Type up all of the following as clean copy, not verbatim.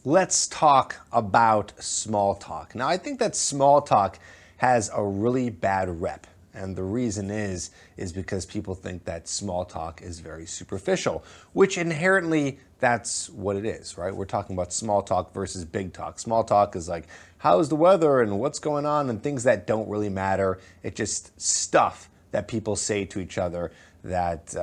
let's talk about small talk. Now, I think that small talk has a really bad rep. And the reason is because people think that small talk is very superficial, which inherently that's what it is, right? We're talking about small talk versus big talk. Small talk is like, how's the weather and what's going on and things that don't really matter. It's just stuff that people say to each other that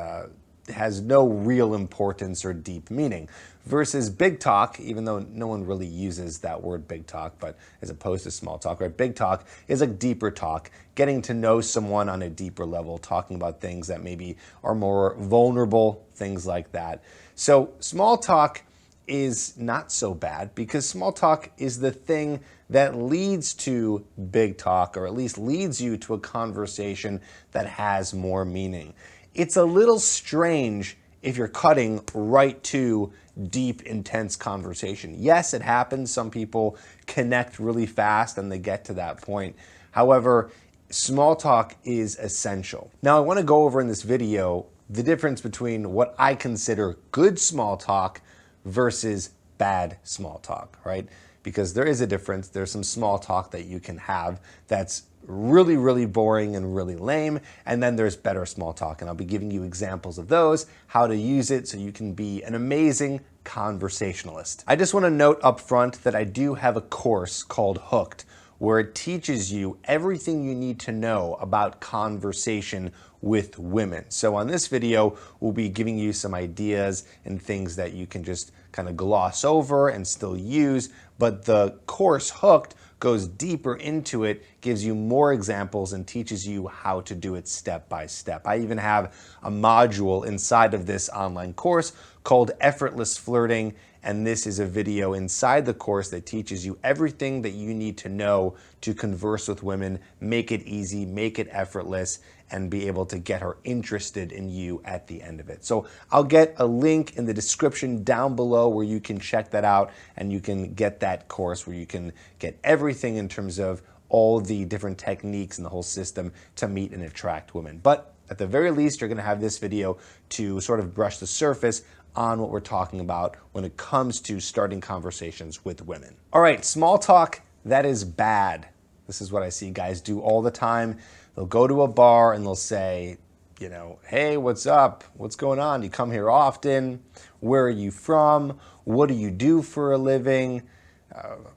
has no real importance or deep meaning. Versus big talk, even though no one really uses that word big talk, but as opposed to small talk, right? Big talk is like deeper talk, getting to know someone on a deeper level, talking about things that maybe are more vulnerable, things like that. So small talk is not so bad because small talk is the thing that leads to big talk, or at least leads you to a conversation that has more meaning. It's a little strange if you're cutting right to deep, intense conversation. Yes, it happens. Some people connect really fast and they get to that point. However, small talk is essential. Now, I want to go over in this video the difference between what I consider good small talk versus bad small talk, right? Because there is a difference. There's some small talk that you can have that's really, really boring and really lame. And then there's better small talk. And I'll be giving you examples of those, how to use it so you can be an amazing conversationalist. I just want to note up front that I do have a course called Hooked, where it teaches you everything you need to know about conversation with women. So on this video, we'll be giving you some ideas and things that you can just kind of gloss over and still use, but the course Hooked goes deeper into it, gives you more examples, and teaches you how to do it step by step. I even have a module inside of this online course called Effortless Flirting, and this is a video inside the course that teaches you everything that you need to know to converse with women, make it easy, make it effortless, and be able to get her interested in you at the end of it. So I'll get a link in the description down below where you can check that out and you can get that course where you can get everything in terms of all the different techniques and the whole system to meet and attract women. But at the very least, you're gonna have this video to sort of brush the surface on what we're talking about when it comes to starting conversations with women. All right, small talk, that is bad. This is what I see guys do all the time. They'll go to a bar and they'll say, you know, hey, what's up? What's going on? You come here often? Where are you from? What do you do for a living?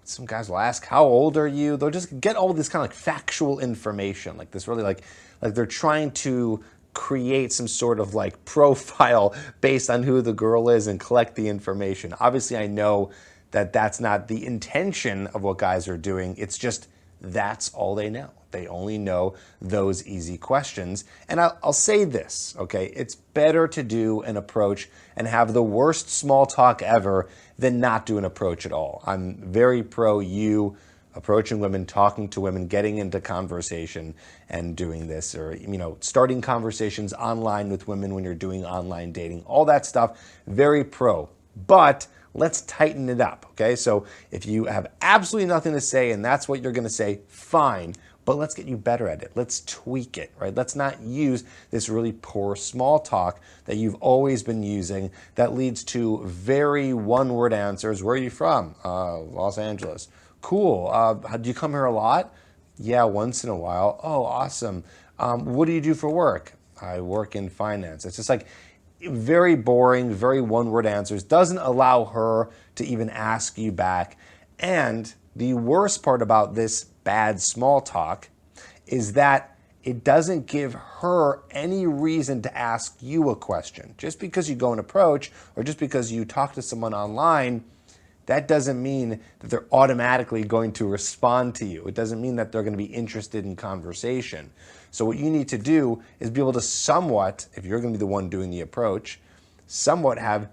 Some guys will ask, how old are you? They'll just get all this kind of like factual information, like this really like they're trying to create some sort of like profile based on who the girl is and collect the information. Obviously, I know that that's not the intention of what guys are doing. It's just that's all they know. They only know those easy questions. And I'll say this, okay? It's better to do an approach and have the worst small talk ever than not do an approach at all. I'm very pro you approaching women, talking to women, getting into conversation and doing this, or, you know, starting conversations online with women when you're doing online dating, all that stuff, very pro. But let's tighten it up, okay? So if you have absolutely nothing to say and that's what you're gonna say, fine, but let's get you better at it. Let's tweak it, right? Let's not use this really poor small talk that you've always been using that leads to very one-word answers. Where are you from? Los Angeles. Cool. Do you come here a lot? Yeah, once in a while. Oh, awesome. What do you do for work? I work in finance. It's just like very boring, very one-word answers. Doesn't allow her to even ask you back. And the worst part about this bad small talk is that it doesn't give her any reason to ask you a question. Just because you go and approach, or just because you talk to someone online, that doesn't mean that they're automatically going to respond to you. It doesn't mean that they're going to be interested in conversation. So what you need to do is be able to somewhat, if you're going to be the one doing the approach, somewhat have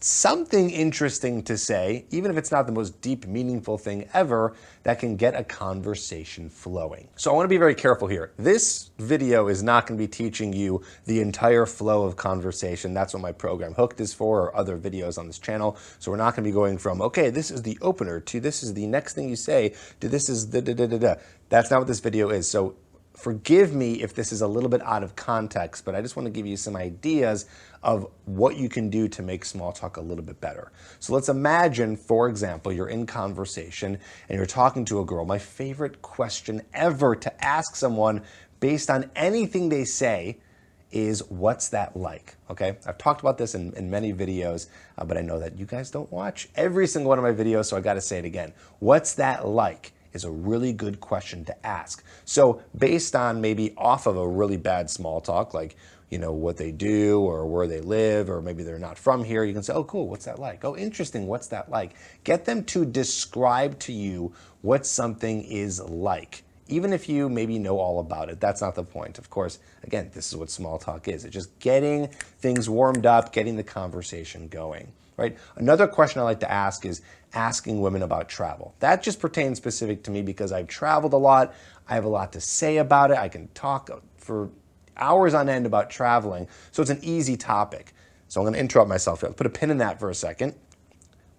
something interesting to say, even if it's not the most deep, meaningful thing ever, that can get a conversation flowing. So I want to be very careful here. This video is not going to be teaching you the entire flow of conversation. That's what my program Hooked is for, or other videos on this channel. So we're not going to be going from, okay, this is the opener, to this is the next thing you say, to this is the da-da-da-da. That's not what this video is. So forgive me if this is a little bit out of context, but I just want to give you some ideas of what you can do to make small talk a little bit better. So let's imagine, for example, you're in conversation and you're talking to a girl. My favorite question ever to ask someone based on anything they say is, what's that like? Okay, I've talked about this in many videos, but I know that you guys don't watch every single one of my videos, so I got to say it again. What's that like is a really good question to ask. So based on maybe off of a really bad small talk, like, you know, what they do or where they live, or maybe they're not from here, you can say, oh, cool, what's that like? Oh, interesting, what's that like? Get them to describe to you what something is like. Even if you maybe know all about it, that's not the point. Of course, again, this is what small talk is. It's just getting things warmed up, getting the conversation going, right? Another question I like to ask is asking women about travel. That just pertains specific to me because I've traveled a lot. I have a lot to say about it. I can talk for hours on end about traveling. So it's an easy topic. So I'm going to interrupt myself here. Put a pin in that for a second.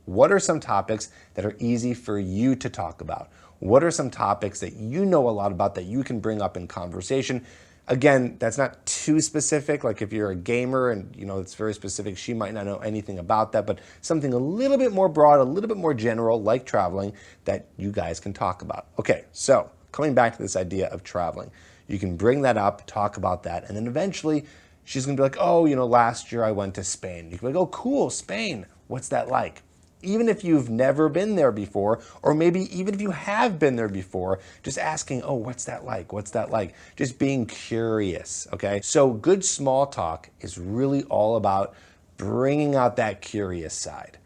What are some topics that are easy for you to talk about? What are some topics that you know a lot about that you can bring up in conversation? Again, that's not too specific. Like if you're a gamer and you know it's very specific, she might not know anything about that, but something a little bit more broad, a little bit more general, like traveling, that you guys can talk about. Okay, so coming back to this idea of traveling, you can bring that up, talk about that, and then eventually she's gonna be like, oh, you know, last year I went to Spain. You can be like, oh, cool, Spain. What's that like? Even if you've never been there before, or maybe even if you have been there before, just asking, oh, what's that like? What's that like? Just being curious, okay? So good small talk is really all about bringing out that curious side.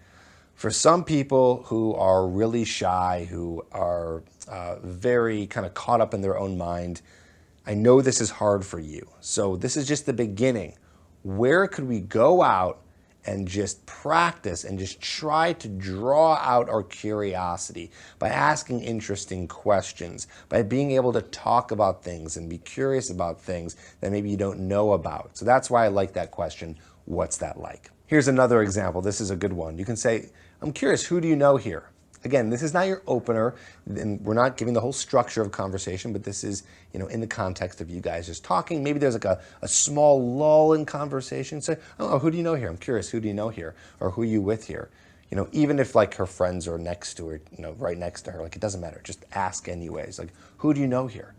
For some people who are really shy, who are very kind of caught up in their own mind, I know this is hard for you. So this is just the beginning. Where could we go out and just practice and just try to draw out our curiosity by asking interesting questions, by being able to talk about things and be curious about things that maybe you don't know about? So that's why I like that question, what's that like? Here's another example. This is a good one. You can say, I'm curious, who do you know here? Again, this is not your opener, and we're not giving the whole structure of conversation, but this is, you know, in the context of you guys just talking. Maybe there's like a small lull in conversation. Say, oh, who do you know here? I'm curious, who do you know here? Or who are you with here? You know, even if like her friends are next to her, you know, right next to her, like it doesn't matter. Just ask anyways. Like, who do you know here?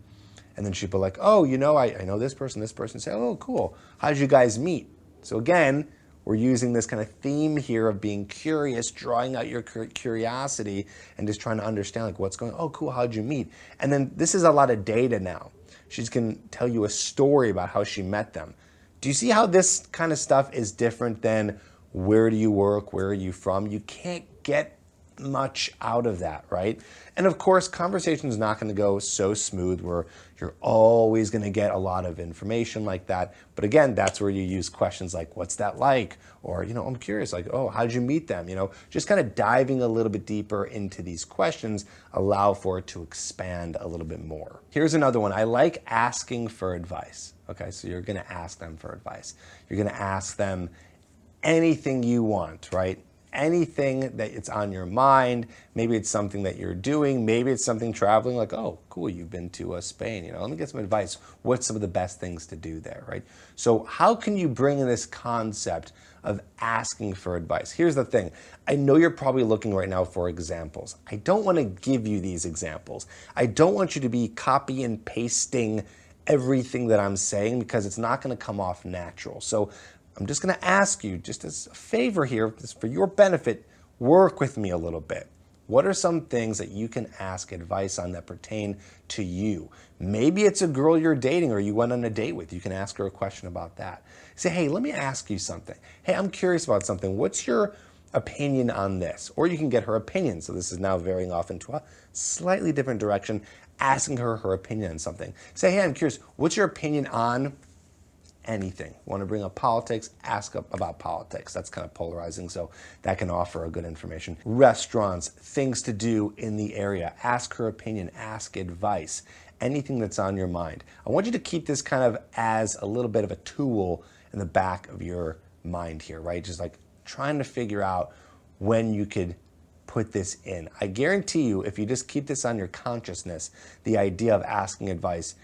And then she'd be like, oh, you know, I know this person. Say, oh, cool. How did you guys meet? So again, we're using this kind of theme here of being curious, drawing out your curiosity and just trying to understand like what's going on. Oh, cool, how'd you meet? And then this is a lot of data now. She's going to tell you a story about how she met them. Do you see how this kind of stuff is different than where do you work, where are you from? You can't get much out of that, right? And of course, conversation is not going to go so smooth where you're always going to get a lot of information like that. But again, that's where you use questions like, what's that like? Or, you know, I'm curious, like, oh, how did you meet them? You know, just kind of diving a little bit deeper into these questions allow for it to expand a little bit more. Here's another one. I like asking for advice. Okay, so you're going to ask them for advice. You're going to ask them anything you want, right? Anything that it's on your mind. Maybe it's something that you're doing. Maybe it's something traveling, like, oh, cool, you've been to Spain. You know, let me get some advice. What's some of the best things to do there, right? So how can you bring in this concept of asking for advice? Here's the thing. I know you're probably looking right now for examples. I don't want to give you these examples. I don't want you to be copy and pasting everything that I'm saying because it's not going to come off natural. So I'm just going to ask you, just as a favor here, just for your benefit, work with me a little bit. What are some things that you can ask advice on that pertain to you? Maybe it's a girl you're dating or you went on a date with. You can ask her a question about that. Say, hey, let me ask you something. Hey, I'm curious about something. What's your opinion on this? Or you can get her opinion. So this is now veering off into a slightly different direction, asking her opinion on something. Say, hey, I'm curious. What's your opinion on anything? Want to bring up politics? Ask about politics. That's kind of polarizing, so that can offer a good information. Restaurants, things to do in the area. Ask her opinion, ask advice, anything that's on your mind. I want you to keep this kind of as a little bit of a tool in the back of your mind here, right? Just like trying to figure out when you could put this in. I guarantee you, if you just keep this on your consciousness, the idea of asking advice,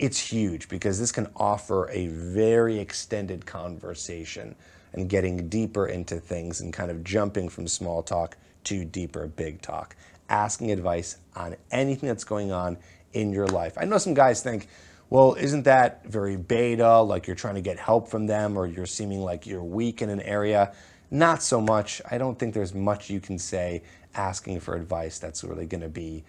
it's huge because this can offer a very extended conversation and getting deeper into things and kind of jumping from small talk to deeper big talk, asking advice on anything that's going on in your life. I know some guys think, well, isn't that very beta, like you're trying to get help from them or you're seeming like you're weak in an area? Not so much. I don't think there's much you can say asking for advice that's really going to be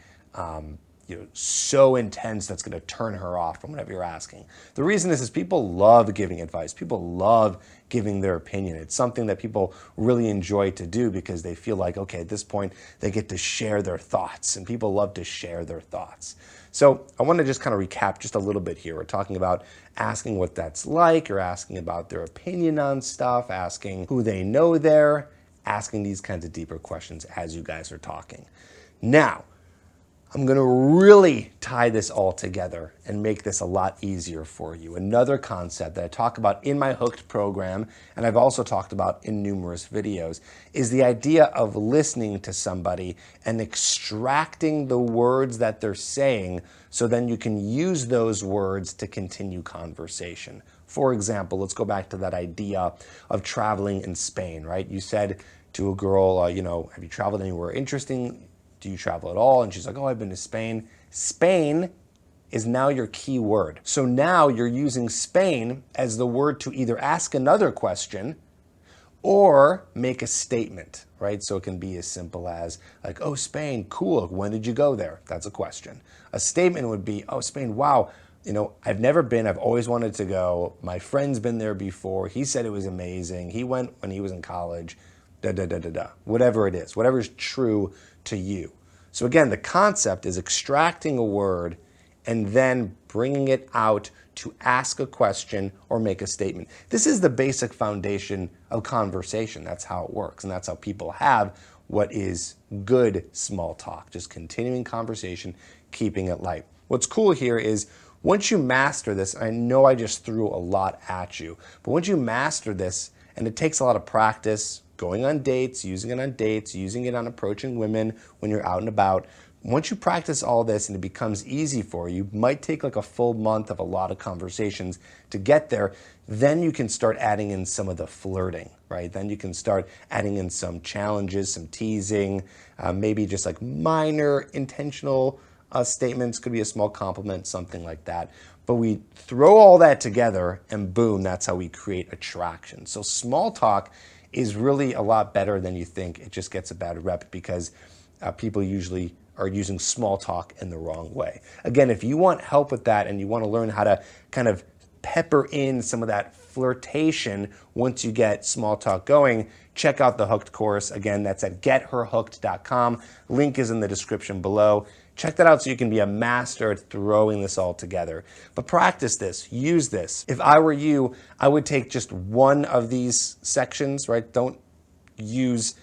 so intense that's going to turn her off from whatever you're asking. The reason is people love giving advice. People love giving their opinion. It's something that people really enjoy to do because they feel like, okay, at this point, they get to share their thoughts, and people love to share their thoughts. So I want to just kind of recap just a little bit here. We're talking about asking what that's like, or asking about their opinion on stuff, asking who they know there, asking these kinds of deeper questions as you guys are talking. Now, I'm going to really tie this all together and make this a lot easier for you. Another concept that I talk about in my Hooked program, and I've also talked about in numerous videos, is the idea of listening to somebody and extracting the words that they're saying so then you can use those words to continue conversation. For example, let's go back to that idea of traveling in Spain, right? You said to a girl, have you traveled anywhere interesting? Do you travel at all? And she's like, oh, I've been to Spain. Spain is now your key word. So now you're using Spain as the word to either ask another question or make a statement, right? So it can be as simple as like, oh, Spain, cool. When did you go there? That's a question. A statement would be, oh, Spain, wow. I've never been. I've always wanted to go. My friend's been there before. He said it was amazing. He went when he was in college. Whatever it is, whatever is true to you. So again, the concept is extracting a word and then bringing it out to ask a question or make a statement. This is the basic foundation of conversation. That's how it works, and that's how people have what is good small talk, just continuing conversation, keeping it light. What's cool here is once you master this, I know I just threw a lot at you, but once you master this, and it takes a lot of practice, going on dates, using it on approaching women when you're out and about. Once you practice all this and it becomes easy for you, might take like a full month of a lot of conversations to get there, then you can start adding in some of the flirting, right? Then you can start adding in some challenges, some teasing, maybe just like minor intentional statements, could be a small compliment, something like that. But we throw all that together and boom, that's how we create attraction. So small talk is really a lot better than you think. It just gets a bad rep because people usually are using small talk in the wrong way. Again, if you want help with that and you want to learn how to kind of pepper in some of that flirtation once you get small talk going, check out the Hooked course. Again, that's at getherhooked.com. Link is in the description below. Check that out so you can be a master at throwing this all together. But practice this, use this. If I were you, I would take just one of these sections, right? Don't use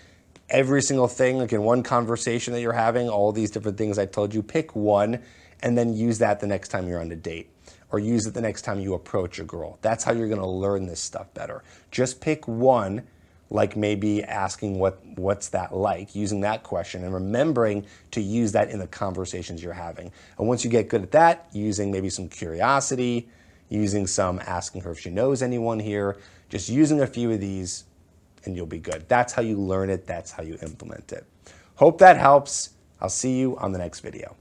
every single thing, like in one conversation that you're having, all these different things I told you. Pick one and then use that the next time you're on a date, or use it the next time you approach a girl. That's how you're gonna learn this stuff better. Just pick one, like maybe asking what's that like, using that question and remembering to use that in the conversations you're having. And once you get good at that, using maybe some curiosity, using some asking her if she knows anyone here, just using a few of these and you'll be good. That's how you learn it. That's how you implement it. Hope that helps. I'll see you on the next video.